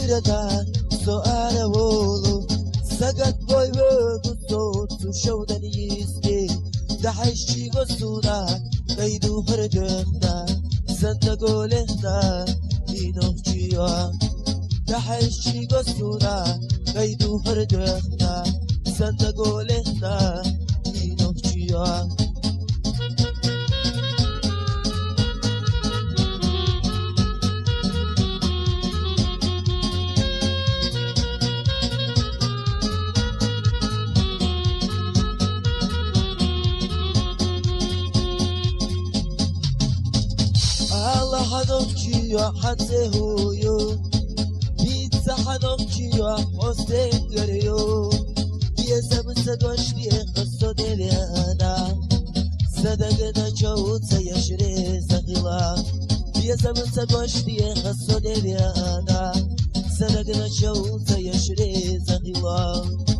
da سؤال ولو سقط بوي بقصو تشودا نيستي دحشي قصودا قيدو هردختا سندقولهتا إنوكيوا دحشي قصودا قيدو هردختا سندقولهتا إنوكيوا حنوكيوا حتهويو بيتزا حنوكيوا حسنگريو يزم سدوشتي قصو دليانا صدقنا جوتا يشري زغلا يزم سدوشتي قصو دليانا صدقنا جوتا يشري زغلا